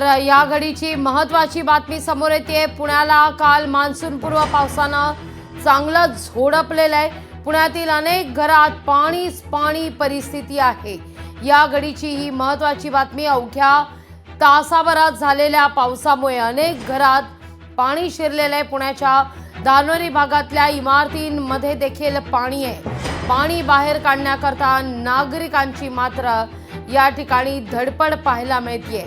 या घडीची महत्त्वाची बातमी समोर येते। पुण्याला काल मान्सूनपूर्व पावसानं चांगलं झोडपलेलं आहे। पुण्यातील अनेक घरात पाणी परिस्थिती आहे। या घडीची ही महत्त्वाची बातमी। अवघ्या तासाभरात झालेल्या पावसामुळे अनेक घरात पाणी शिरलेलं आहे। पुण्याच्या दानोरी भागातल्या इमारतींमध्ये देखील पाणी आहे। पाणी बाहेर काढण्याकरता नागरिकांची मात्र या ठिकाणी धडपड पाहायला मिळते।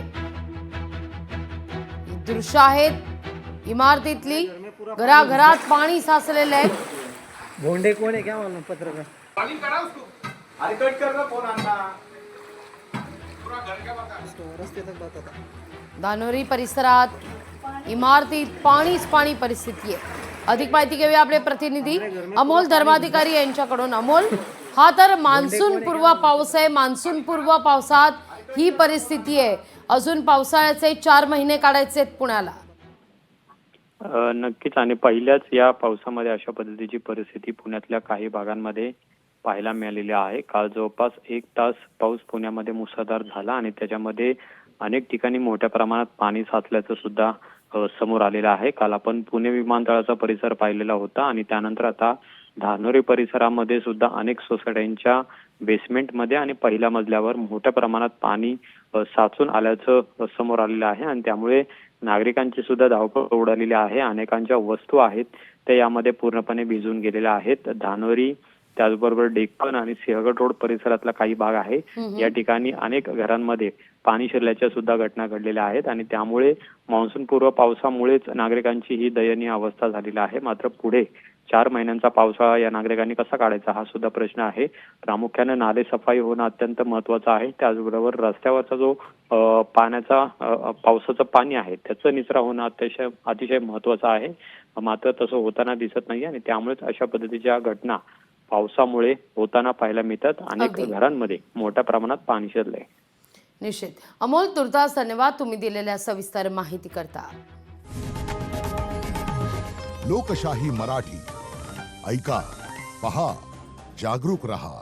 दृश्य आहेत इमारतीतली, घराघरात पाणी साचलेलं आहे। भोंडे कौन है क्या मालूम पत्रकार पानी करा उसको अरे कट कर रहा फोन आना पूरा घर क्या बता रस्ते तक बात आता दानोरी परिसरात इमारतीत पाणी परिस्थिती आहे। अधिक माहिती घेऊया आपले प्रतिनिधी अमोल धर्माधिकारी यांच्याकडून। अमोल, हा तर मान्सून पूर्व पाऊस आहे। मान्सून पूर्व पावसात ही परिस्थिती आहे। अजून पावसाळ्याचे 4 महिने काढायचे आहेत पुण्याला। नक्कीच, आणि पहिल्याच या पावसामध्ये अशा पद्धतीची परिस्थिती पुण्यातल्या काही भागांमध्ये पाहायला मिळालेली आहे। काल जवळपास 1 तास पाऊस पुण्यामध्ये मुसळधार झाला आणि त्याच्यामध्ये अनेक ठिकाणी मोठ्या प्रमाणात पाणी साचल्याचं सुद्धा समोर आलेलं आहे। काल आपण पुणे विमानतळाचा परिसर पाहिलेला होता आणि त्यानंतर आता धानोरी परिसरामध्ये सुद्धा अनेक सोसायट्यांच्या बेसमेंटमध्ये आणि पहिल्या मजल्यावर मोठ्या प्रमाणात पाणी साचून आल्याचं समोर आलेलं आहे आणि त्यामुळे नागरिकांची सुद्धा धावपळ उडालेली आहे। अनेकांच्या वस्तू आहेत त्या यामध्ये पूर्णपणे भिजून गेलेल्या आहेत। धानोरी, त्याचबरोबर डेक्कन आणि सिंहगड रोड परिसरातला काही भाग आहे, या ठिकाणी अनेक घरांमध्ये पाणी शिरल्याच्या सुद्धा घटना घडलेल्या आहेत आणि त्यामुळे मान्सून पूर्व पावसामुळेच नागरिकांची ही दयनीय अवस्था झालेली आहे। मात्र पुढे 4 महिन्यांचा पावसाळा या नागरिकांनी कसा काढायचा हा सुद्धा प्रश्न आहे। प्रामुख्याने नाले सफाई होणं अत्यंत महत्त्वाचं आहे। त्याचबरोबर रस्त्यावरचा जो पावसाचं पाणी आहे त्याचं निचरा होणं अतिशय महत्त्वाचं आहे। मात्र तसं होताना दिसत नाही आणि त्यामुळेच अशा पद्धतीच्या घटना पावसामुळे होताना पाहायला मिळतात। अनेक घरांमध्ये मोठ्या प्रमाणात पाणी शिरलंय। निश्चित अमोल, तुर्तास धन्यवाद तुम्ही दिलेल्या सविस्तर माहिती करता। लोकशाही मराठी ऐका, पहा, जागरूक रहा।